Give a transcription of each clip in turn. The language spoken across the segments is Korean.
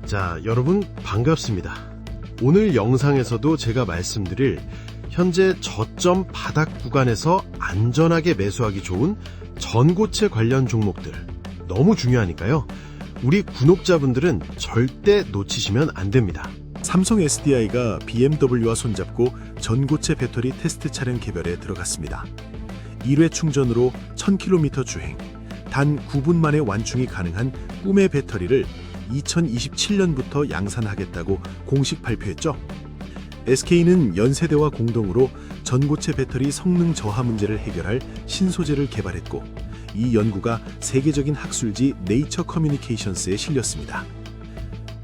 자, 여러분 반갑습니다. 오늘 영상에서도 제가 말씀드릴 현재 저점 바닥 구간에서 안전하게 매수하기 좋은 전고체 관련 종목들 너무 중요하니까요. 우리 구독자분들은 절대 놓치시면 안 됩니다. 삼성 SDI가 BMW와 손잡고 전고체 배터리 테스트 차량 개발에 들어갔습니다. 1회 충전으로 1000km 주행, 단 9분 만에 완충이 가능한 꿈의 배터리를 2027년부터 양산하겠다고 공식 발표했죠. SK는 연세대와 공동으로 전고체 배터리 성능 저하 문제를 해결할 신소재를 개발했고, 이 연구가 세계적인 학술지 네이처 커뮤니케이션스에 실렸습니다.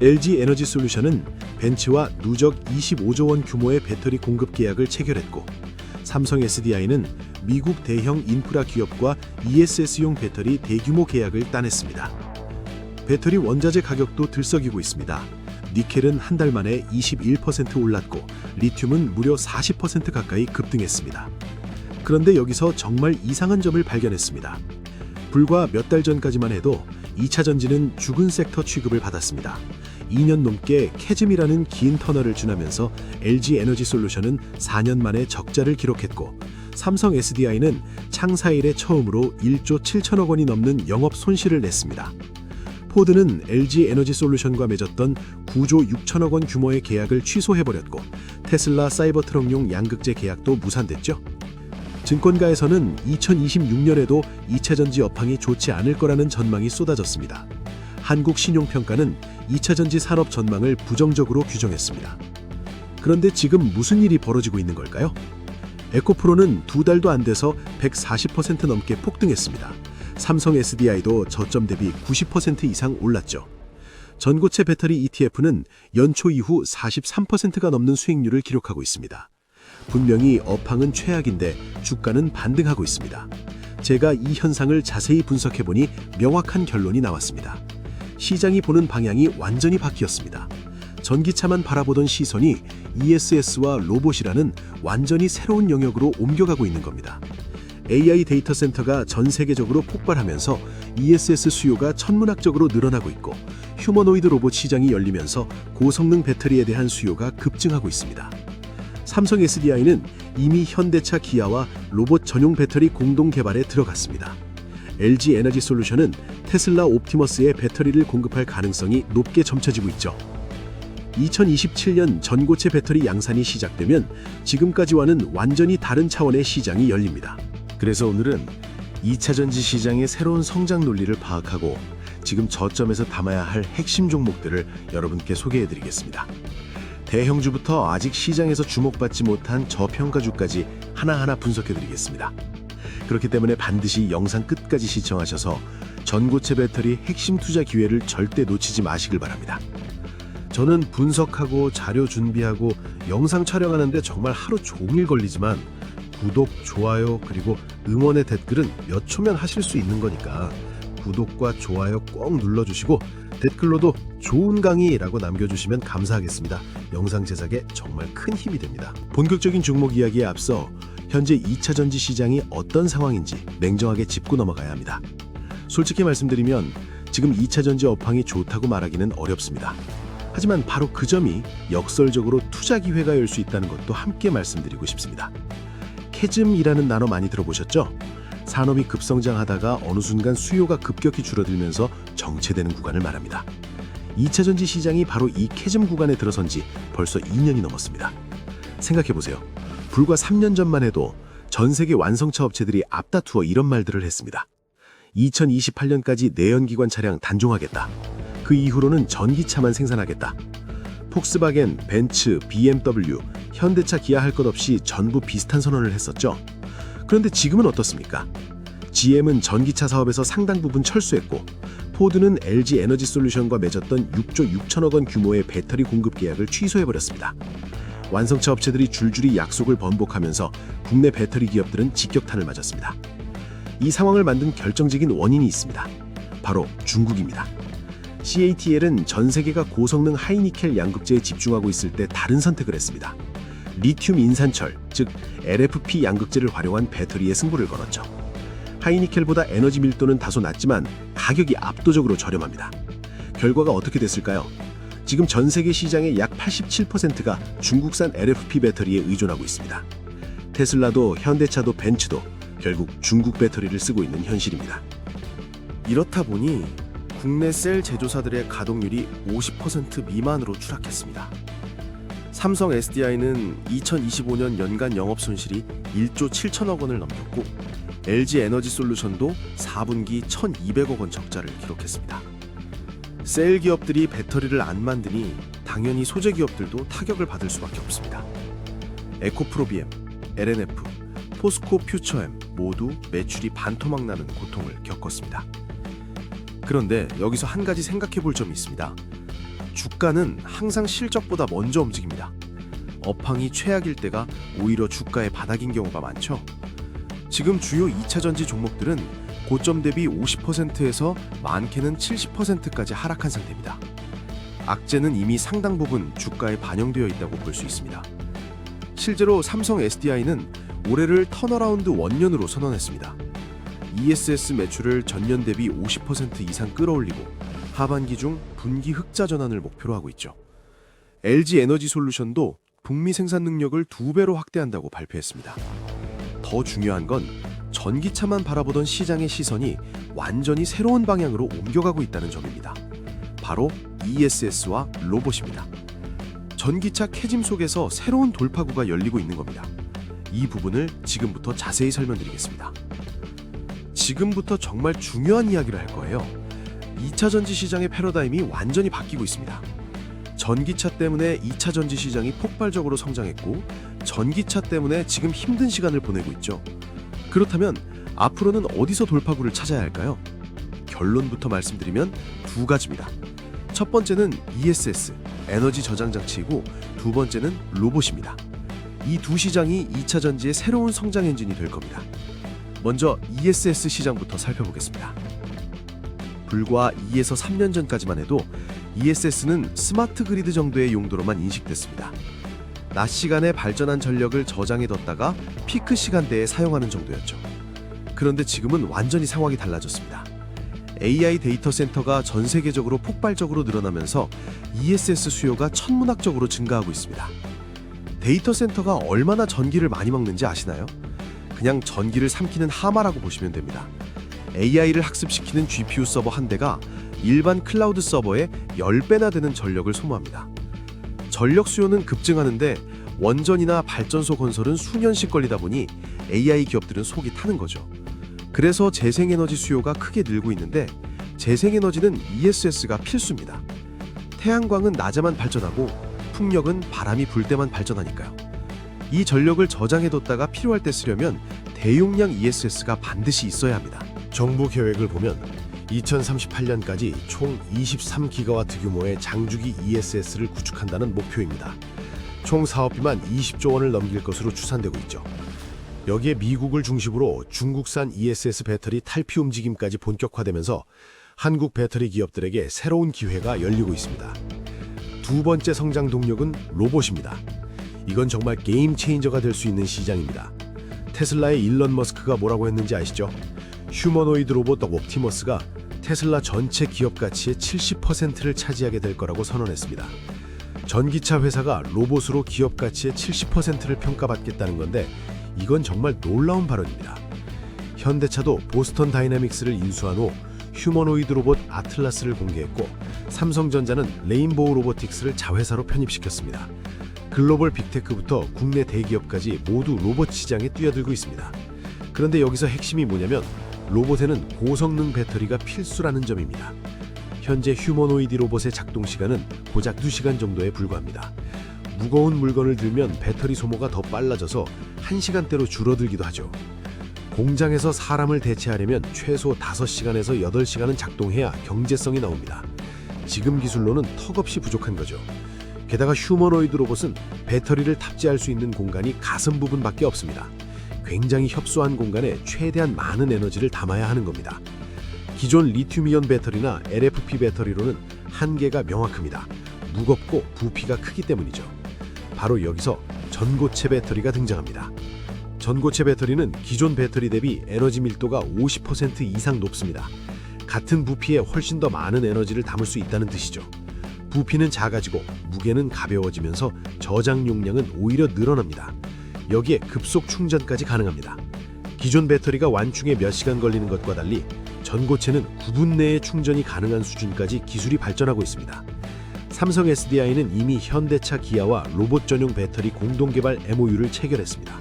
LG 에너지 솔루션은 벤츠와 누적 25조 원 규모의 배터리 공급 계약을 체결했고, 삼성 SDI는 미국 대형 인프라 기업과 ESS용 배터리 대규모 계약을 따냈습니다. 배터리 원자재 가격도 들썩이고 있습니다. 니켈은 한 달 만에 21% 올랐고, 리튬은 무려 40% 가까이 급등했습니다. 그런데 여기서 정말 이상한 점을 발견했습니다. 불과 몇 달 전까지만 해도 2차 전지는 죽은 섹터 취급을 받았습니다. 2년 넘게 캐즘이라는 긴 터널을 지나면서 LG 에너지 솔루션은 4년 만에 적자를 기록했고, 삼성 SDI는 창사 이래 처음으로 1조 7천억 원이 넘는 영업 손실을 냈습니다. 포드는 LG 에너지 솔루션과 맺었던 9조 6천억 원 규모의 계약을 취소해버렸고, 테슬라 사이버트럭용 양극재 계약도 무산됐죠. 증권가에서는 2026년에도 2차 전지 업황이 좋지 않을 거라는 전망이 쏟아졌습니다. 한국신용평가는 2차 전지 산업 전망을 부정적으로 규정했습니다. 그런데 지금 무슨 일이 벌어지고 있는 걸까요? 에코프로는 2달도 안 돼서 140% 넘게 폭등했습니다. 삼성 SDI도 저점 대비 90% 이상 올랐죠. 전고체 배터리 ETF는 연초 이후 43%가 넘는 수익률을 기록하고 있습니다. 분명히 업황은 최악인데 주가는 반등하고 있습니다. 제가 이 현상을 자세히 분석해보니 명확한 결론이 나왔습니다. 시장이 보는 방향이 완전히 바뀌었습니다. 전기차만 바라보던 시선이 ESS와 로봇이라는 완전히 새로운 영역으로 옮겨가고 있는 겁니다. AI 데이터 센터가 전 세계적으로 폭발하면서 ESS 수요가 천문학적으로 늘어나고 있고, 휴머노이드 로봇 시장이 열리면서 고성능 배터리에 대한 수요가 급증하고 있습니다. 삼성 SDI는 이미 현대차 기아와 로봇 전용 배터리 공동 개발에 들어갔습니다. LG 에너지 솔루션은 테슬라 옵티머스에 배터리를 공급할 가능성이 높게 점쳐지고 있죠. 2027년 전고체 배터리 양산이 시작되면 지금까지와는 완전히 다른 차원의 시장이 열립니다. 그래서 오늘은 2차 전지 시장의 새로운 성장 논리를 파악하고 지금 저점에서 담아야 할 핵심 종목들을 여러분께 소개해드리겠습니다. 대형주부터 아직 시장에서 주목받지 못한 저평가주까지 하나하나 분석해드리겠습니다. 그렇기 때문에 반드시 영상 끝까지 시청하셔서 전고체 배터리 핵심 투자 기회를 절대 놓치지 마시길 바랍니다. 저는 분석하고 자료 준비하고 영상 촬영하는데 정말 하루 종일 걸리지만 구독, 좋아요, 그리고 응원의 댓글은 몇 초면 하실 수 있는 거니까 구독과 좋아요 꼭 눌러주시고 댓글로도 좋은 강의라고 남겨주시면 감사하겠습니다. 영상 제작에 정말 큰 힘이 됩니다. 본격적인 종목 이야기에 앞서 현재 2차 전지 시장이 어떤 상황인지 냉정하게 짚고 넘어가야 합니다. 솔직히 말씀드리면 지금 2차 전지 업황이 좋다고 말하기는 어렵습니다. 하지만 바로 그 점이 역설적으로 투자 기회가 열 수 있다는 것도 함께 말씀드리고 싶습니다. 캐즘이라는 단어 많이 들어보셨죠? 산업이 급성장하다가 어느 순간 수요가 급격히 줄어들면서 정체되는 구간을 말합니다. 2차 전지 시장이 바로 이 캐즘 구간에 들어선 지 벌써 2년이 넘었습니다. 생각해보세요. 불과 3년 전만 해도 전 세계 완성차 업체들이 앞다투어 이런 말들을 했습니다. 2028년까지 내연기관 차량 단종하겠다. 그 이후로는 전기차만 생산하겠다. 폭스바겐, 벤츠, BMW, 현대차, 기아 할 것 없이 전부 비슷한 선언을 했었죠. 그런데 지금은 어떻습니까? GM은 전기차 사업에서 상당 부분 철수했고, 포드는 LG 에너지 솔루션과 맺었던 6조 6천억 원 규모의 배터리 공급 계약을 취소해버렸습니다. 완성차 업체들이 줄줄이 약속을 번복하면서 국내 배터리 기업들은 직격탄을 맞았습니다. 이 상황을 만든 결정적인 원인이 있습니다. 바로 중국입니다. CATL은 전 세계가 고성능 하이니켈 양극재에 집중하고 있을 때 다른 선택을 했습니다. 리튬 인산철, 즉 LFP 양극재를 활용한 배터리에 승부를 걸었죠. 하이니켈보다 에너지 밀도는 다소 낮지만 가격이 압도적으로 저렴합니다. 결과가 어떻게 됐을까요? 지금 전 세계 시장의 약 87%가 중국산 LFP 배터리에 의존하고 있습니다. 테슬라도 현대차도 벤츠도 결국 중국 배터리를 쓰고 있는 현실입니다. 이렇다 보니 국내 셀 제조사들의 가동률이 50% 미만으로 추락했습니다. 삼성 SDI는 2025년 연간 영업 손실이 1조 7천억 원을 넘겼고 LG 에너지 솔루션도 4분기 1,200억 원 적자를 기록했습니다. 셀 기업들이 배터리를 안 만드니 당연히 소재 기업들도 타격을 받을 수밖에 없습니다. 에코프로비엠, LNF, 포스코 퓨처엠 모두 매출이 반토막 나는 고통을 겪었습니다. 그런데 여기서 한 가지 생각해 볼 점이 있습니다. 주가는 항상 실적보다 먼저 움직입니다. 업황이 최악일 때가 오히려 주가의 바닥인 경우가 많죠. 지금 주요 2차전지 종목들은 고점 대비 50%에서 많게는 70%까지 하락한 상태입니다. 악재는 이미 상당 부분 주가에 반영되어 있다고 볼 수 있습니다. 실제로 삼성 SDI는 올해를 턴어라운드 원년으로 선언했습니다. ESS 매출을 전년 대비 50% 이상 끌어올리고 하반기 중 분기 흑자 전환을 목표로 하고 있죠. LG 에너지 솔루션도 북미 생산 능력을 2배로 확대한다고 발표했습니다. 더 중요한 건 전기차만 바라보던 시장의 시선이 완전히 새로운 방향으로 옮겨가고 있다는 점입니다. 바로 ESS와 로봇입니다. 전기차 캐짐 속에서 새로운 돌파구가 열리고 있는 겁니다. 이 부분을 지금부터 자세히 설명드리겠습니다. 지금부터 정말 중요한 이야기를 할 거예요. 2차 전지 시장의 패러다임이 완전히 바뀌고 있습니다. 전기차 때문에 2차 전지 시장이 폭발적으로 성장했고 전기차 때문에 지금 힘든 시간을 보내고 있죠. 그렇다면 앞으로는 어디서 돌파구를 찾아야 할까요? 결론부터 말씀드리면 두 가지입니다. 첫 번째는 ESS, 에너지 저장 장치이고 두 번째는 로봇입니다. 이 두 시장이 2차 전지의 새로운 성장 엔진이 될 겁니다. 먼저 ESS 시장부터 살펴보겠습니다. 불과 2에서 3년 전까지만 해도 ESS는 스마트 그리드 정도의 용도로만 인식됐습니다. 낮 시간에 발전한 전력을 저장해뒀다가 피크 시간대에 사용하는 정도였죠. 그런데 지금은 완전히 상황이 달라졌습니다. AI 데이터 센터가 전 세계적으로 폭발적으로 늘어나면서 ESS 수요가 천문학적으로 증가하고 있습니다. 데이터 센터가 얼마나 전기를 많이 먹는지 아시나요? 그냥 전기를 삼키는 하마라고 보시면 됩니다. AI를 학습시키는 GPU 서버 한 대가 일반 클라우드 서버의 10배나 되는 전력을 소모합니다. 전력 수요는 급증하는데 원전이나 발전소 건설은 수년씩 걸리다 보니 AI 기업들은 속이 타는 거죠. 그래서 재생에너지 수요가 크게 늘고 있는데 재생에너지는 ESS가 필수입니다. 태양광은 낮에만 발전하고 풍력은 바람이 불 때만 발전하니까요. 이 전력을 저장해뒀다가 필요할 때 쓰려면 대용량 ESS가 반드시 있어야 합니다. 정부 계획을 보면 2038년까지 총 23기가와트 규모의 장주기 ESS를 구축한다는 목표입니다. 총 사업비만 20조 원을 넘길 것으로 추산되고 있죠. 여기에 미국을 중심으로 중국산 ESS 배터리 탈피 움직임까지 본격화되면서 한국 배터리 기업들에게 새로운 기회가 열리고 있습니다. 두 번째 성장 동력은 로봇입니다. 이건 정말 게임 체인저가 될 수 있는 시장입니다. 테슬라의 일론 머스크가 뭐라고 했는지 아시죠? 휴머노이드 로봇 옵티머스가 테슬라 전체 기업 가치의 70%를 차지하게 될 거라고 선언했습니다. 전기차 회사가 로봇으로 기업 가치의 70%를 평가받겠다는 건데 이건 정말 놀라운 발언입니다. 현대차도 보스턴 다이나믹스를 인수한 후 휴머노이드 로봇 아틀라스를 공개했고 삼성전자는 레인보우 로보틱스를 자회사로 편입시켰습니다. 글로벌 빅테크부터 국내 대기업까지 모두 로봇 시장에 뛰어들고 있습니다. 그런데 여기서 핵심이 뭐냐면 로봇에는 고성능 배터리가 필수라는 점입니다. 현재 휴머노이드 로봇의 작동 시간은 고작 2시간 정도에 불과합니다. 무거운 물건을 들면 배터리 소모가 더 빨라져서 1시간대로 줄어들기도 하죠. 공장에서 사람을 대체하려면 최소 5시간에서 8시간은 작동해야 경제성이 나옵니다. 지금 기술로는 턱없이 부족한 거죠. 게다가 휴머노이드 로봇은 배터리를 탑재할 수 있는 공간이 가슴 부분밖에 없습니다. 굉장히 협소한 공간에 최대한 많은 에너지를 담아야 하는 겁니다. 기존 리튬이온 배터리나 LFP 배터리로는 한계가 명확합니다. 무겁고 부피가 크기 때문이죠. 바로 여기서 전고체 배터리가 등장합니다. 전고체 배터리는 기존 배터리 대비 에너지 밀도가 50% 이상 높습니다. 같은 부피에 훨씬 더 많은 에너지를 담을 수 있다는 뜻이죠. 부피는 작아지고 무게는 가벼워지면서 저장 용량은 오히려 늘어납니다. 여기에 급속 충전까지 가능합니다. 기존 배터리가 완충에 몇 시간 걸리는 것과 달리 전고체는 9분 내에 충전이 가능한 수준까지 기술이 발전하고 있습니다. 삼성 SDI는 이미 현대차, 기아와 로봇 전용 배터리 공동 개발 MOU를 체결했습니다.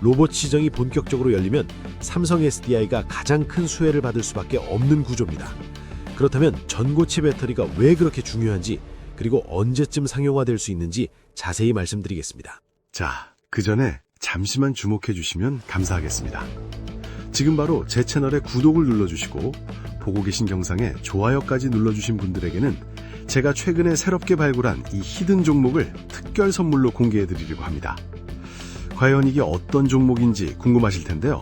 로봇 시장이 본격적으로 열리면 삼성 SDI가 가장 큰 수혜를 받을 수밖에 없는 구조입니다. 그렇다면 전고체 배터리가 왜 그렇게 중요한지, 그리고 언제쯤 상용화될 수 있는지 자세히 말씀드리겠습니다. 자, 그 전에 잠시만 주목해 주시면 감사하겠습니다. 지금 바로 제 채널에 구독을 눌러주시고 보고 계신 영상에 좋아요까지 눌러주신 분들에게는 제가 최근에 새롭게 발굴한 이 히든 종목을 특별 선물로 공개해 드리려고 합니다. 과연 이게 어떤 종목인지 궁금하실 텐데요.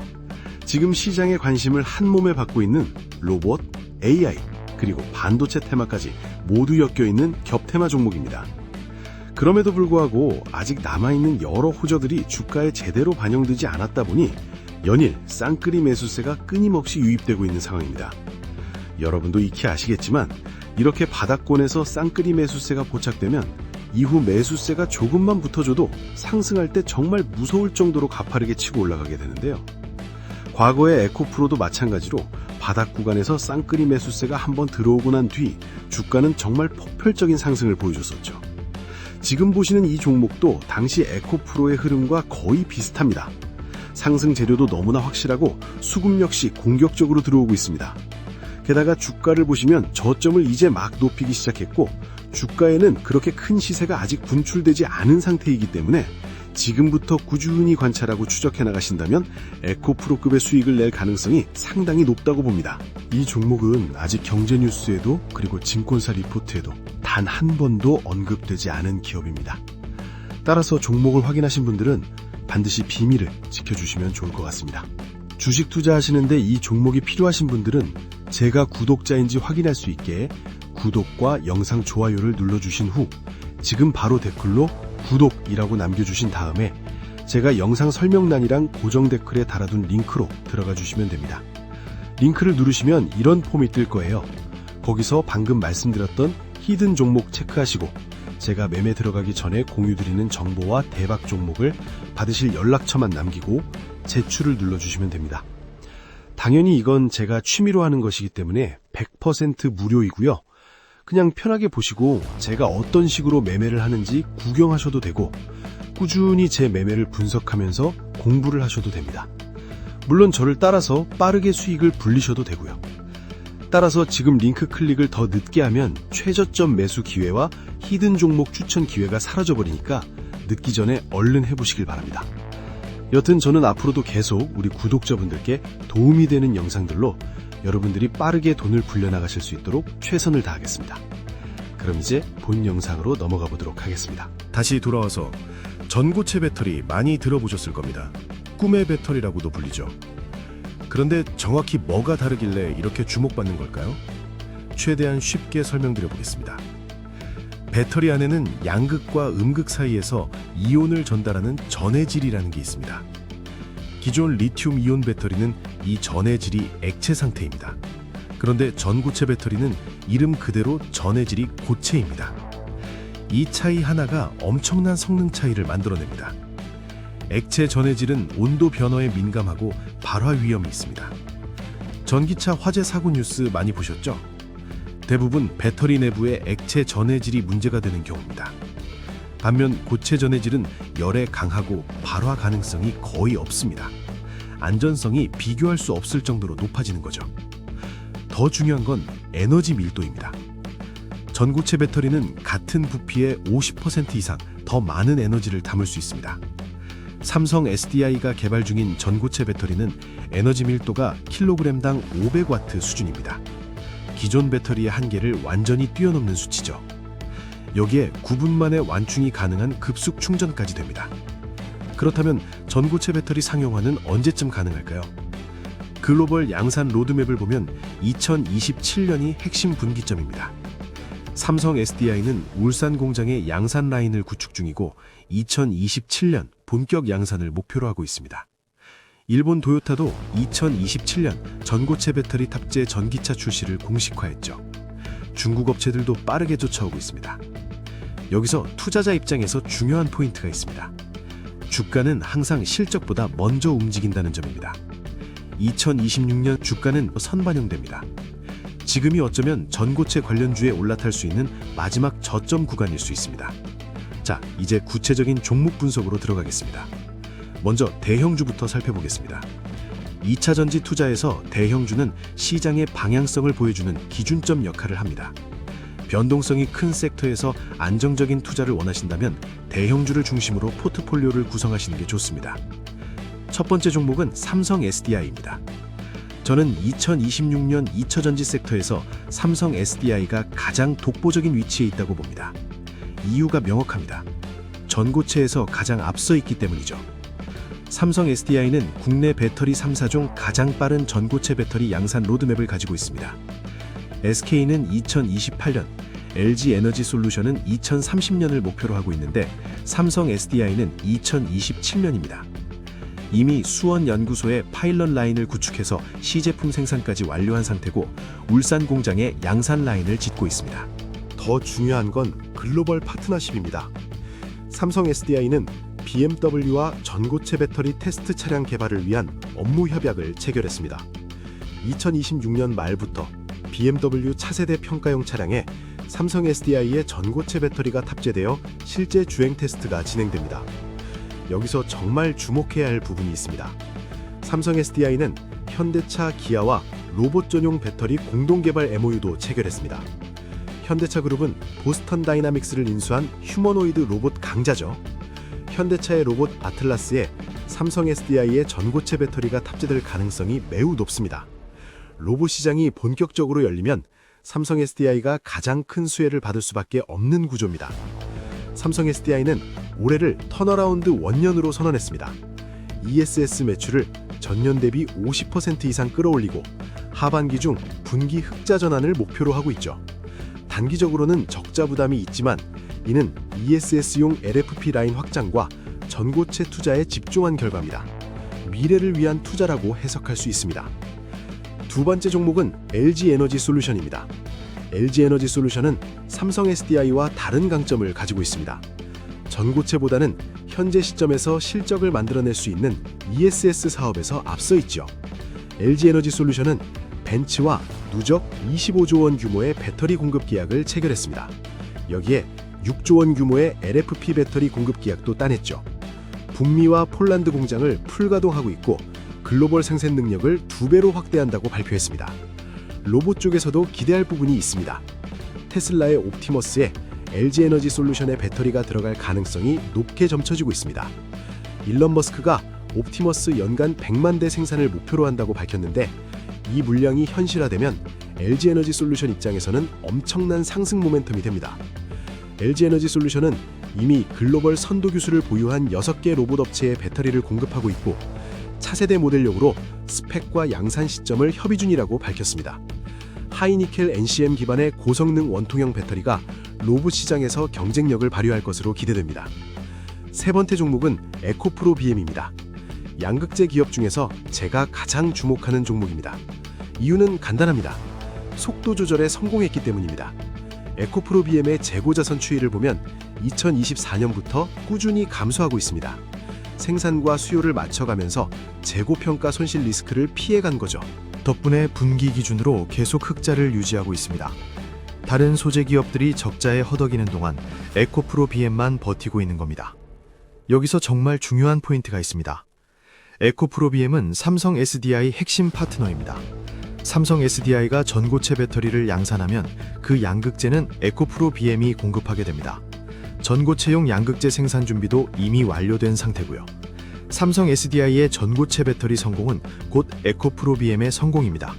지금 시장의 관심을 한 몸에 받고 있는 로봇, AI, 그리고 반도체 테마까지 모두 엮여있는 겹테마 종목입니다. 그럼에도 불구하고 아직 남아있는 여러 호재들이 주가에 제대로 반영되지 않았다 보니 연일 쌍끌이 매수세가 끊임없이 유입되고 있는 상황입니다. 여러분도 익히 아시겠지만 이렇게 바닥권에서 쌍끌이 매수세가 포착되면 이후 매수세가 조금만 붙어줘도 상승할 때 정말 무서울 정도로 가파르게 치고 올라가게 되는데요. 과거의 에코프로도 마찬가지로 바닥 구간에서 쌍끌이 매수세가 한번 들어오고 난 뒤 주가는 정말 폭발적인 상승을 보여줬었죠. 지금 보시는 이 종목도 당시 에코프로의 흐름과 거의 비슷합니다. 상승 재료도 너무나 확실하고 수급 역시 공격적으로 들어오고 있습니다. 게다가 주가를 보시면 저점을 이제 막 높이기 시작했고 주가에는 그렇게 큰 시세가 아직 분출되지 않은 상태이기 때문에 지금부터 꾸준히 관찰하고 추적해 나가신다면 에코프로급의 수익을 낼 가능성이 상당히 높다고 봅니다. 이 종목은 아직 경제 뉴스에도 그리고 증권사 리포트에도 단 한 번도 언급되지 않은 기업입니다. 따라서 종목을 확인하신 분들은 반드시 비밀을 지켜주시면 좋을 것 같습니다. 주식 투자하시는데 이 종목이 필요하신 분들은 제가 구독자인지 확인할 수 있게 구독과 영상 좋아요를 눌러주신 후 지금 바로 댓글로 구독이라고 남겨주신 다음에 제가 영상 설명란이랑 고정 댓글에 달아둔 링크로 들어가 주시면 됩니다. 링크를 누르시면 이런 폼이 뜰 거예요. 거기서 방금 말씀드렸던 히든 종목 체크하시고 제가 매매 들어가기 전에 공유드리는 정보와 대박 종목을 받으실 연락처만 남기고 제출을 눌러주시면 됩니다. 당연히 이건 제가 취미로 하는 것이기 때문에 100% 무료이고요. 그냥 편하게 보시고 제가 어떤 식으로 매매를 하는지 구경하셔도 되고 꾸준히 제 매매를 분석하면서 공부를 하셔도 됩니다. 물론 저를 따라서 빠르게 수익을 불리셔도 되고요. 따라서 지금 링크 클릭을 더 늦게 하면 최저점 매수 기회와 히든 종목 추천 기회가 사라져버리니까 늦기 전에 얼른 해보시길 바랍니다. 여튼 저는 앞으로도 계속 우리 구독자분들께 도움이 되는 영상들로 여러분들이 빠르게 돈을 불려나가실 수 있도록 최선을 다하겠습니다. 그럼 이제 본 영상으로 넘어가 보도록 하겠습니다. 다시 돌아와서 전고체 배터리 많이 들어보셨을 겁니다. 꿈의 배터리라고도 불리죠. 그런데 정확히 뭐가 다르길래 이렇게 주목받는 걸까요? 최대한 쉽게 설명드려 보겠습니다. 배터리 안에는 양극과 음극 사이에서 이온을 전달하는 전해질이라는 게 있습니다. 기존 리튬 이온 배터리는 이 전해질이 액체 상태입니다. 그런데 전고체 배터리는 이름 그대로 전해질이 고체입니다. 이 차이 하나가 엄청난 성능 차이를 만들어냅니다. 액체 전해질은 온도 변화에 민감하고 발화 위험이 있습니다. 전기차 화재 사고 뉴스 많이 보셨죠? 대부분 배터리 내부에 액체 전해질이 문제가 되는 경우입니다. 반면 고체 전해질은 열에 강하고 발화 가능성이 거의 없습니다. 안전성이 비교할 수 없을 정도로 높아지는 거죠. 더 중요한 건 에너지 밀도입니다. 전고체 배터리는 같은 부피의 50% 이상 더 많은 에너지를 담을 수 있습니다. 삼성 SDI가 개발 중인 전고체 배터리는 에너지 밀도가 킬로그램당 500와트 수준입니다. 기존 배터리의 한계를 완전히 뛰어넘는 수치죠. 여기에 9분 만에 완충이 가능한 급속 충전까지 됩니다. 그렇다면 전고체 배터리 상용화는 언제쯤 가능할까요? 글로벌 양산 로드맵을 보면 2027년이 핵심 분기점입니다. 삼성 SDI는 울산 공장의 양산 라인을 구축 중이고 2027년 본격 양산을 목표로 하고 있습니다. 일본 도요타도 2027년 전고체 배터리 탑재 전기차 출시를 공식화했죠. 중국 업체들도 빠르게 쫓아오고 있습니다. 여기서 투자자 입장에서 중요한 포인트가 있습니다. 주가는 항상 실적보다 먼저 움직인다는 점입니다. 2026년 주가는 선반영됩니다. 지금이 어쩌면 전고체 관련주에 올라탈 수 있는 마지막 저점 구간일 수 있습니다. 자, 이제 구체적인 종목 분석으로 들어가겠습니다. 먼저 대형주부터 살펴보겠습니다. 2차전지 투자에서 대형주는 시장의 방향성을 보여주는 기준점 역할을 합니다. 변동성이 큰 섹터에서 안정적인 투자를 원하신다면 대형주를 중심으로 포트폴리오를 구성하시는 게 좋습니다. 첫 번째 종목은 삼성 SDI입니다. 저는 2026년 2차전지 섹터에서 삼성 SDI가 가장 독보적인 위치에 있다고 봅니다. 이유가 명확합니다. 전고체에서 가장 앞서 있기 때문이죠. 삼성 SDI는 국내 배터리 3사종 가장 빠른 전고체 배터리 양산 로드맵을 가지고 있습니다. SK는 2028년, LG 에너지 솔루션은 2030년을 목표로 하고 있는데 삼성 SDI는 2027년입니다. 이미 수원 연구소에 파일럿 라인을 구축해서 시제품 생산까지 완료한 상태고 울산 공장에 양산 라인을 짓고 있습니다. 더 중요한 건 글로벌 파트너십입니다. 삼성 SDI는 BMW와 전고체 배터리 테스트 차량 개발을 위한 업무 협약을 체결했습니다. 2026년 말부터 BMW 차세대 평가용 차량에 삼성 SDI의 전고체 배터리가 탑재되어 실제 주행 테스트가 진행됩니다. 여기서 정말 주목해야 할 부분이 있습니다. 삼성 SDI는 현대차, 기아와 로봇 전용 배터리 공동 개발 MOU도 체결했습니다. 현대차 그룹은 보스턴 다이나믹스를 인수한 휴머노이드 로봇 강자죠. 현대차의 로봇 아틀라스에 삼성 SDI의 전고체 배터리가 탑재될 가능성이 매우 높습니다. 로봇 시장이 본격적으로 열리면 삼성 SDI가 가장 큰 수혜를 받을 수밖에 없는 구조입니다. 삼성 SDI는 올해를 턴어라운드 원년으로 선언했습니다. ESS 매출을 전년 대비 50% 이상 끌어올리고 하반기 중 분기 흑자 전환을 목표로 하고 있죠. 단기적으로는 적자 부담이 있지만 이는 ESS용 LFP 라인 확장과 전고체 투자에 집중한 결과입니다. 미래를 위한 투자라고 해석할 수 있습니다. 두 번째 종목은 LG 에너지 솔루션입니다. LG 에너지 솔루션은 삼성 SDI와 다른 강점을 가지고 있습니다. 전고체보다는 현재 시점에서 실적을 만들어낼 수 있는 ESS 사업에서 앞서 있죠. LG 에너지 솔루션은 벤츠와 누적 25조 원 규모의 배터리 공급 계약을 체결했습니다. 여기에 6조 원 규모의 LFP 배터리 공급 계약도 따냈죠. 북미와 폴란드 공장을 풀가동하고 있고 글로벌 생산 능력을 2배로 확대한다고 발표했습니다. 로봇 쪽에서도 기대할 부분이 있습니다. 테슬라의 옵티머스에 LG 에너지 솔루션의 배터리가 들어갈 가능성이 높게 점쳐지고 있습니다. 일론 머스크가 옵티머스 연간 100만 대 생산을 목표로 한다고 밝혔는데 이 물량이 현실화되면 LG 에너지 솔루션 입장에서는 엄청난 상승 모멘텀이 됩니다. LG 에너지 솔루션은 이미 글로벌 선도 기술을 보유한 6개 로봇 업체에 배터리를 공급하고 있고 차세대 모델용으로 스펙과 양산 시점을 협의 중이라고 밝혔습니다. 하이니켈 NCM 기반의 고성능 원통형 배터리가 로봇 시장에서 경쟁력을 발휘할 것으로 기대됩니다. 세 번째 종목은 에코프로 BM입니다. 양극재 기업 중에서 제가 가장 주목하는 종목입니다. 이유는 간단합니다. 속도 조절에 성공했기 때문입니다. 에코프로 BM의 재고자선 추이를 보면 2024년부터 꾸준히 감소하고 있습니다. 생산과 수요를 맞춰가면서 재고평가 손실 리스크를 피해간 거죠. 덕분에 분기 기준으로 계속 흑자를 유지하고 있습니다. 다른 소재 기업들이 적자에 허덕이는 동안 에코프로 BM만 버티고 있는 겁니다. 여기서 정말 중요한 포인트가 있습니다. 에코프로 BM은 삼성 SDI 핵심 파트너입니다. 삼성 SDI가 전고체 배터리를 양산하면 그 양극재는 에코프로 BM이 공급하게 됩니다. 전고체용 양극재 생산 준비도 이미 완료된 상태고요. 삼성 SDI의 전고체 배터리 성공은 곧 에코프로 BM의 성공입니다.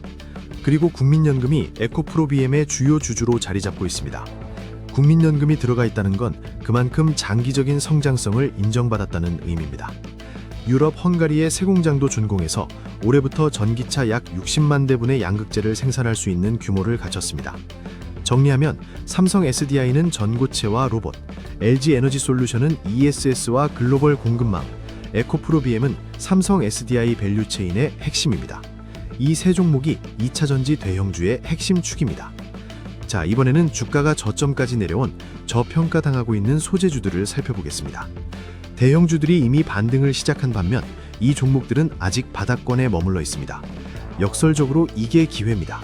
그리고 국민연금이 에코프로 BM의 주요 주주로 자리 잡고 있습니다. 국민연금이 들어가 있다는 건 그만큼 장기적인 성장성을 인정받았다는 의미입니다. 유럽 헝가리의 새 공장도 준공해서 올해부터 전기차 약 60만 대분의 양극재를 생산할 수 있는 규모를 갖췄습니다. 정리하면 삼성 SDI는 전고체와 로봇, LG 에너지 솔루션은 ESS와 글로벌 공급망, 에코프로 BM은 삼성 SDI 밸류체인의 핵심입니다. 이 세 종목이 2차전지 대형주의 핵심 축입니다. 자, 이번에는 주가가 저점까지 내려온 저평가당하고 있는 소재주들을 살펴보겠습니다. 대형주들이 이미 반등을 시작한 반면 이 종목들은 아직 바닥권에 머물러 있습니다. 역설적으로 이게 기회입니다.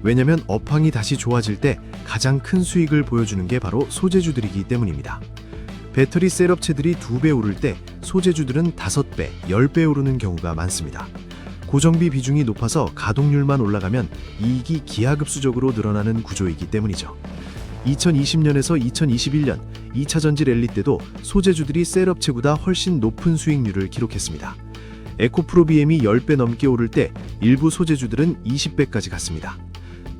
왜냐면 업황이 다시 좋아질 때 가장 큰 수익을 보여주는 게 바로 소재주들이기 때문입니다. 배터리 셀 업체들이 2배 오를 때 소재주들은 5배, 10배 오르는 경우가 많습니다. 고정비 비중이 높아서 가동률만 올라가면 이익이 기하급수적으로 늘어나는 구조이기 때문이죠. 2020년에서 2021년 2차 전지 랠리 때도 소재주들이 셀 업체보다 훨씬 높은 수익률을 기록했습니다. 에코프로비엠이 10배 넘게 오를 때 일부 소재주들은 20배까지 갔습니다.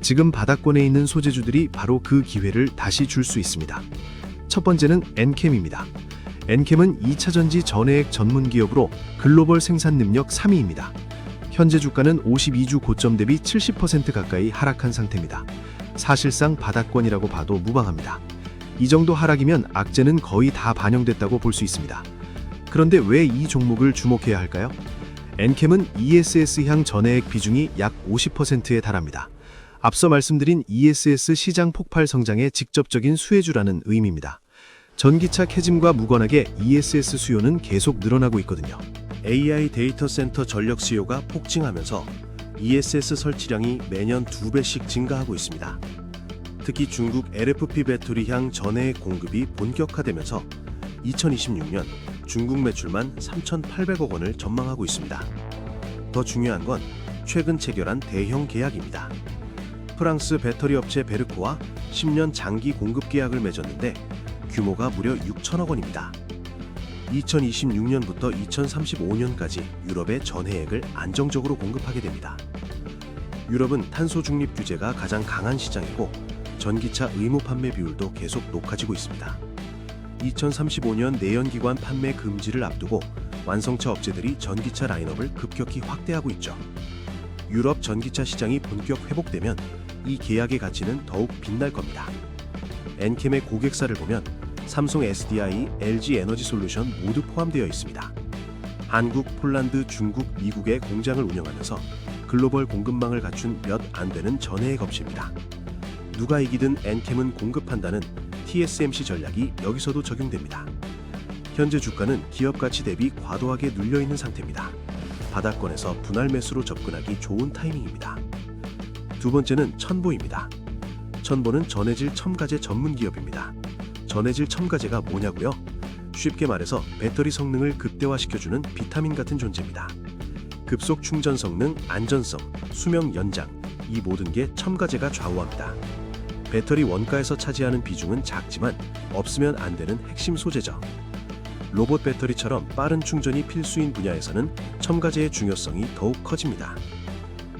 지금 바닥권에 있는 소재주들이 바로 그 기회를 다시 줄 수 있습니다. 첫 번째는 엔캠입니다. 엔캠은 2차 전지 전해액 전문 기업으로 글로벌 생산 능력 3위입니다. 현재 주가는 52주 고점 대비 70% 가까이 하락한 상태입니다. 사실상 바닥권이라고 봐도 무방합니다. 이 정도 하락이면 악재는 거의 다 반영됐다고 볼 수 있습니다. 그런데 왜 이 종목을 주목해야 할까요? 엔캠은 ESS향 전해액 비중이 약 50%에 달합니다. 앞서 말씀드린 ESS 시장 폭발 성장의 직접적인 수혜주라는 의미입니다. 전기차 캐즘과 무관하게 ESS 수요는 계속 늘어나고 있거든요. AI 데이터 센터 전력 수요가 폭증하면서 ESS 설치량이 매년 2배씩 증가하고 있습니다. 특히 중국 LFP 배터리향 전해액 공급이 본격화되면서 2026년 중국 매출만 3,800억 원을 전망하고 있습니다. 더 중요한 건 최근 체결한 대형 계약입니다. 프랑스 배터리 업체 베르코와 10년 장기 공급 계약을 맺었는데 규모가 무려 6천억 원입니다. 2026년부터 2035년까지 유럽에 전해액을 안정적으로 공급하게 됩니다. 유럽은 탄소 중립 규제가 가장 강한 시장이고 전기차 의무 판매 비율도 계속 높아지고 있습니다. 2035년 내연기관 판매 금지를 앞두고 완성차 업체들이 전기차 라인업을 급격히 확대하고 있죠. 유럽 전기차 시장이 본격 회복되면 이 계약의 가치는 더욱 빛날 겁니다. 엔캠의 고객사를 보면 삼성 SDI, LG 에너지 솔루션 모두 포함되어 있습니다. 한국, 폴란드, 중국, 미국의 공장을 운영하면서 글로벌 공급망을 갖춘 몇 안 되는 전해액 업체입니다. 누가 이기든 엔캠은 공급한다는 TSMC 전략이 여기서도 적용됩니다. 현재 주가는 기업 가치 대비 과도하게 눌려 있는 상태입니다. 바닥권에서 분할 매수로 접근하기 좋은 타이밍입니다. 두 번째는 천보입니다. 천보는 전해질 첨가제 전문 기업입니다. 전해질 첨가제가 뭐냐고요? 쉽게 말해서 배터리 성능을 극대화시켜주는 비타민 같은 존재입니다. 급속 충전 성능, 안전성, 수명 연장, 이 모든 게 첨가제가 좌우합니다. 배터리 원가에서 차지하는 비중은 작지만 없으면 안 되는 핵심 소재죠. 로봇 배터리처럼 빠른 충전이 필수인 분야에서는 첨가제의 중요성이 더욱 커집니다.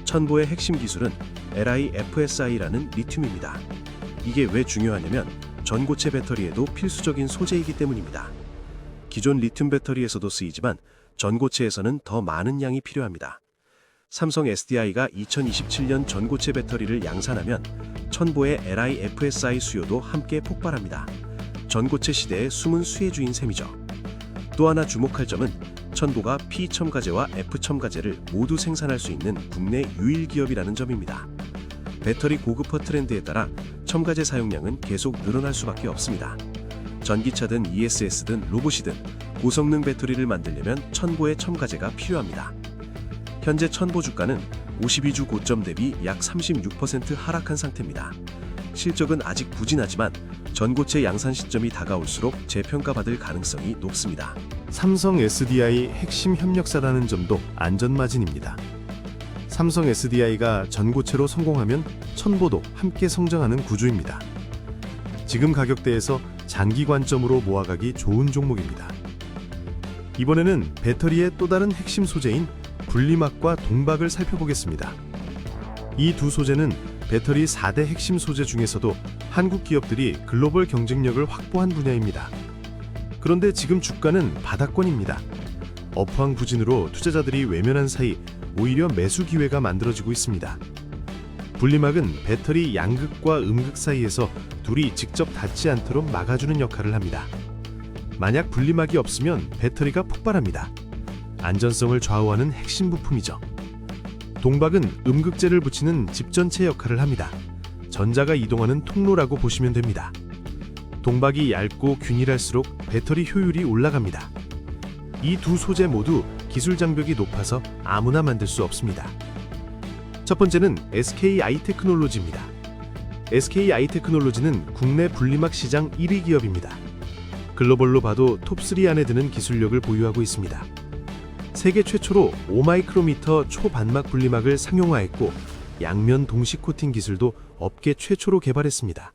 천보의 핵심 기술은 LiFSI라는 리튬입니다. 이게 왜 중요하냐면 전고체 배터리에도 필수적인 소재이기 때문입니다. 기존 리튬 배터리에서도 쓰이지만 전고체에서는 더 많은 양이 필요합니다. 삼성 SDI가 2027년 전고체 배터리를 양산하면 천보의 LiFSI 수요도 함께 폭발합니다. 전고체 시대의 숨은 수혜주인 셈이죠. 또 하나 주목할 점은 천보가 P 첨가제와 F 첨가제를 모두 생산할 수 있는 국내 유일 기업이라는 점입니다. 배터리 고급화 트렌드에 따라 첨가제 사용량은 계속 늘어날 수밖에 없습니다. 전기차든 ESS든 로봇이든 고성능 배터리를 만들려면 천보의 첨가제가 필요합니다. 현재 천보 주가는 52주 고점 대비 약 36% 하락한 상태입니다. 실적은 아직 부진하지만 전고체 양산 시점이 다가올수록 재평가받을 가능성이 높습니다. 삼성 SDI 핵심 협력사라는 점도 안전마진입니다. 삼성 SDI가 전고체로 성공하면 천보도 함께 성장하는 구조입니다. 지금 가격대에서 장기 관점으로 모아가기 좋은 종목입니다. 이번에는 배터리의 또 다른 핵심 소재인 분리막과 동박을 살펴보겠습니다. 이 두 소재는 배터리 4대 핵심 소재 중에서도 한국 기업들이 글로벌 경쟁력을 확보한 분야입니다. 그런데 지금 주가는 바닥권입니다. 업황 부진으로 투자자들이 외면한 사이 오히려 매수 기회가 만들어지고 있습니다. 분리막은 배터리 양극과 음극 사이에서 둘이 직접 닿지 않도록 막아주는 역할을 합니다. 만약 분리막이 없으면 배터리가 폭발합니다. 안전성을 좌우하는 핵심 부품이죠. 동박은 음극재를 붙이는 집전체 역할을 합니다. 전자가 이동하는 통로라고 보시면 됩니다. 동박이 얇고 균일할수록 배터리 효율이 올라갑니다. 이 두 소재 모두 기술 장벽이 높아서 아무나 만들 수 없습니다. 첫 번째는 SK 아이테크놀로지입니다. SK 아이테크놀로지는 국내 분리막 시장 1위 기업입니다. 글로벌로 봐도 톱3 안에 드는 기술력을 보유하고 있습니다. 세계 최초로 5마이크로미터 초반막 분리막을 상용화했고 양면 동식 코팅 기술도 업계 최초로 개발했습니다.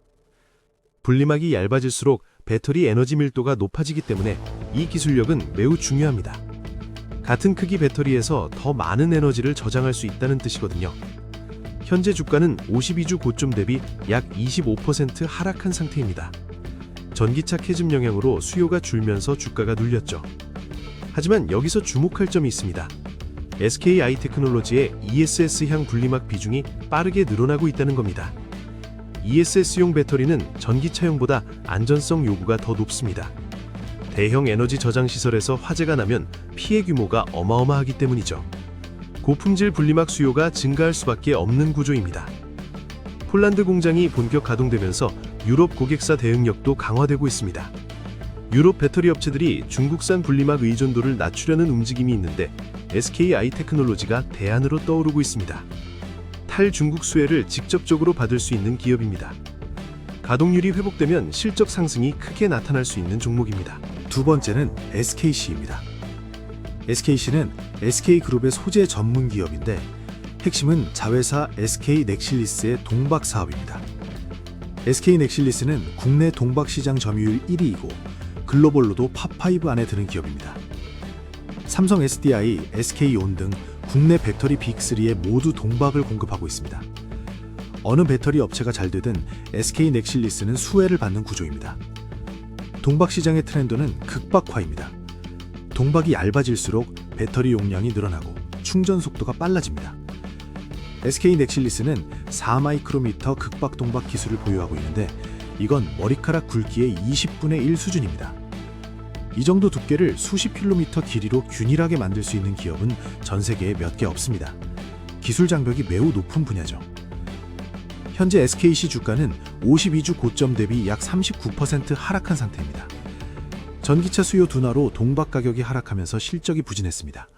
분리막이 얇아질수록 배터리 에너지 밀도가 높아지기 때문에 이 기술력은 매우 중요합니다. 같은 크기 배터리에서 더 많은 에너지를 저장할 수 있다는 뜻이거든요. 현재 주가는 52주 고점 대비 약 25% 하락한 상태입니다. 전기차 캐즘 영향으로 수요가 줄면서 주가가 눌렸죠. 하지만 여기서 주목할 점이 있습니다. SK 아이테크놀로지의 ESS형 분리막 비중이 빠르게 늘어나고 있다는 겁니다. ESS용 배터리는 전기차용보다 안전성 요구가 더 높습니다. 대형 에너지 저장 시설에서 화재가 나면 피해 규모가 어마어마하기 때문이죠. 고품질 분리막 수요가 증가할 수밖에 없는 구조입니다. 폴란드 공장이 본격 가동되면서 유럽 고객사 대응력도 강화되고 있습니다. 유럽 배터리 업체들이 중국산 분리막 의존도를 낮추려는 움직임이 있는데 SK 아이테크놀로지가 대안으로 떠오르고 있습니다. 탈중국 수혜를 직접적으로 받을 수 있는 기업입니다. 가동률이 회복되면 실적 상승이 크게 나타날 수 있는 종목입니다. 두 번째는 SKC입니다. SKC는 SK그룹의 소재 전문 기업인데 핵심은 자회사 SK넥실리스의 동박 사업입니다. SK넥실리스는 국내 동박 시장 점유율 1위이고 글로벌로도 팝5 안에 드는 기업입니다. 삼성 SDI, SK온 등 국내 배터리 빅3에 모두 동박을 공급하고 있습니다. 어느 배터리 업체가 잘 되든 SK넥실리스는 수혜를 받는 구조입니다. 동박 시장의 트렌드는 극박화입니다. 동박이 얇아질수록 배터리 용량이 늘어나고 충전 속도가 빨라집니다. SK넥실리스는 4마이크로미터 극박 동박 기술을 보유하고 있는데 이건 머리카락 굵기의 20분의 1 수준입니다. 이 정도 두께를 수십 킬로미터 길이로 균일하게 만들 수 있는 기업은 전 세계에 몇 개 없습니다. 기술 장벽이 매우 높은 분야죠. 현재 SKC 주가는 52주 고점 대비 약 39% 하락한 상태입니다. 전기차 수요 둔화로 동박 가격이 하락하면서 실적이 부진했습니다.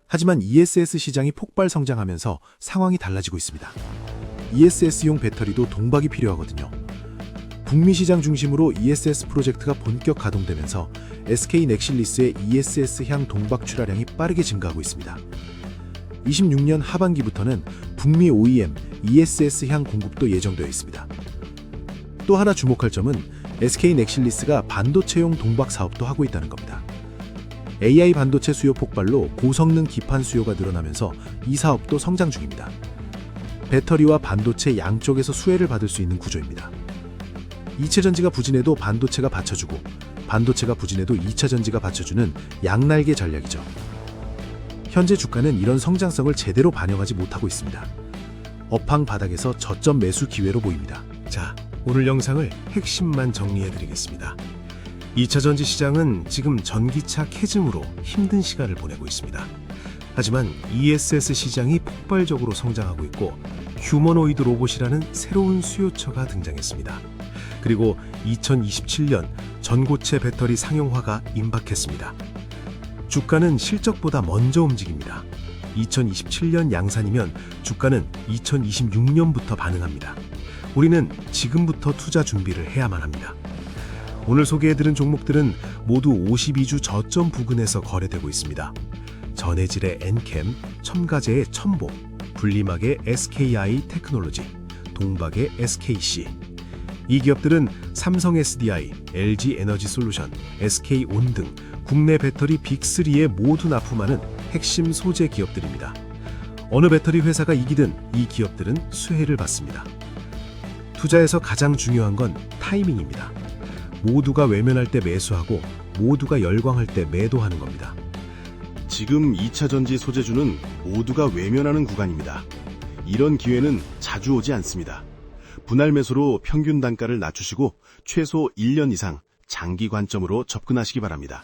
하지만 ESS 시장이 폭발 성장하면서 상황이 달라지고 있습니다. ESS용 배터리도 동박이 필요하거든요. 북미 시장 중심으로 ESS 프로젝트가 본격 가동되면서 SK넥실리스의 ESS향 동박 출하량이 빠르게 증가하고 있습니다. 26년 하반기부터는 북미 OEM ESS향 공급도 예정되어 있습니다. 또 하나 주목할 점은 SK넥실리스가 반도체용 동박 사업도 하고 있다는 겁니다. AI 반도체 수요 폭발로 고성능 기판 수요가 늘어나면서 이 사업도 성장 중입니다. 배터리와 반도체 양쪽에서 수혜를 받을 수 있는 구조입니다. 2차 전지가 부진해도 반도체가 받쳐주고 반도체가 부진해도 2차 전지가 받쳐주는 양날개 전략이죠. 현재 주가는 이런 성장성을 제대로 반영하지 못하고 있습니다. 업황 바닥에서 저점 매수 기회로 보입니다. 자, 오늘 영상을 핵심만 정리해드리겠습니다. 2차 전지 시장은 지금 전기차 캐즘으로 힘든 시간을 보내고 있습니다. 하지만 ESS 시장이 폭발적으로 성장하고 있고 휴머노이드 로봇이라는 새로운 수요처가 등장했습니다. 그리고 2027년 전고체 배터리 상용화가 임박했습니다. 주가는 실적보다 먼저 움직입니다. 2027년 양산이면 주가는 2026년부터 반응합니다. 우리는 지금부터 투자 준비를 해야만 합니다. 오늘 소개해드린 종목들은 모두 52주 저점 부근에서 거래되고 있습니다. 전해질의 엔캠, 첨가제의 첨보, 분리막의 SKI 테크놀로지, 동박의 SKC. 이 기업들은 삼성 SDI, LG 에너지 솔루션, SK온 등 국내 배터리 빅3에 모두 납품하는 핵심 소재 기업들입니다. 어느 배터리 회사가 이기든 이 기업들은 수혜를 받습니다. 투자에서 가장 중요한 건 타이밍입니다. 모두가 외면할 때 매수하고 모두가 열광할 때 매도하는 겁니다. 지금 2차 전지 소재주는 모두가 외면하는 구간입니다. 이런 기회는 자주 오지 않습니다. 분할 매수로 평균 단가를 낮추시고 최소 1년 이상 장기 관점으로 접근하시기 바랍니다.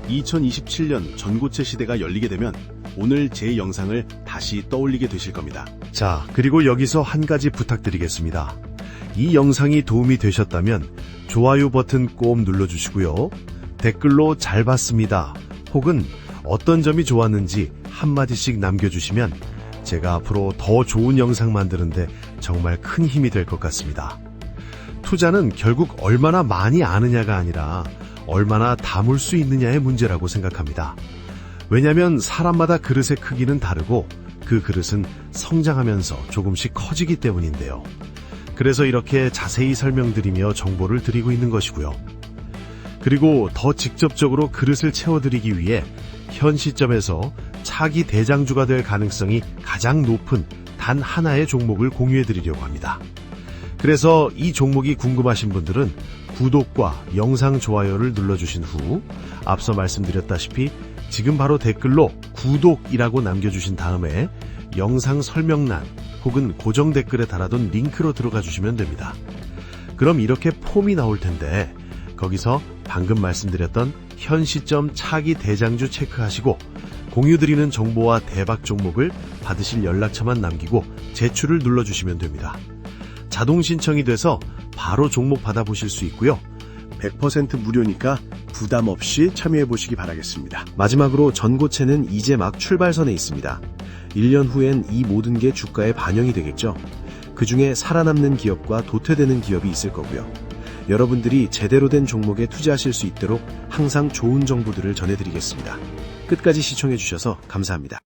2027년 전고체 시대가 열리게 되면 오늘 제 영상을 다시 떠올리게 되실 겁니다. 자, 그리고 여기서 한 가지 부탁드리겠습니다. 이 영상이 도움이 되셨다면 좋아요 버튼 꼭 눌러주시고요. 댓글로 잘 봤습니다. 혹은 어떤 점이 좋았는지 한마디씩 남겨주시면 제가 앞으로 더 좋은 영상 만드는데 정말 큰 힘이 될 것 같습니다. 투자는 결국 얼마나 많이 아느냐가 아니라 얼마나 담을 수 있느냐의 문제라고 생각합니다. 왜냐하면 사람마다 그릇의 크기는 다르고 그 그릇은 성장하면서 조금씩 커지기 때문인데요. 그래서 이렇게 자세히 설명드리며 정보를 드리고 있는 것이고요. 그리고 더 직접적으로 그릇을 채워드리기 위해 현 시점에서 차기 대장주가 될 가능성이 가장 높은 단 하나의 종목을 공유해드리려고 합니다. 그래서 이 종목이 궁금하신 분들은 구독과 영상 좋아요를 눌러주신 후 앞서 말씀드렸다시피 지금 바로 댓글로 구독이라고 남겨주신 다음에 영상 설명란 혹은 고정 댓글에 달아둔 링크로 들어가 주시면 됩니다. 그럼 이렇게 폼이 나올 텐데 거기서 방금 말씀드렸던 현 시점 차기 대장주 체크하시고 공유드리는 정보와 대박 종목을 받으실 연락처만 남기고 제출을 눌러주시면 됩니다. 자동 신청이 돼서 바로 종목 받아보실 수 있고요. 100% 무료니까 부담 없이 참여해 보시기 바라겠습니다. 마지막으로 전고체는 이제 막 출발선에 있습니다. 1년 후엔 이 모든 게 주가에 반영이 되겠죠. 그 중에 살아남는 기업과 도태되는 기업이 있을 거고요. 여러분들이 제대로 된 종목에 투자하실 수 있도록 항상 좋은 정보들을 전해드리겠습니다. 끝까지 시청해 주셔서 감사합니다.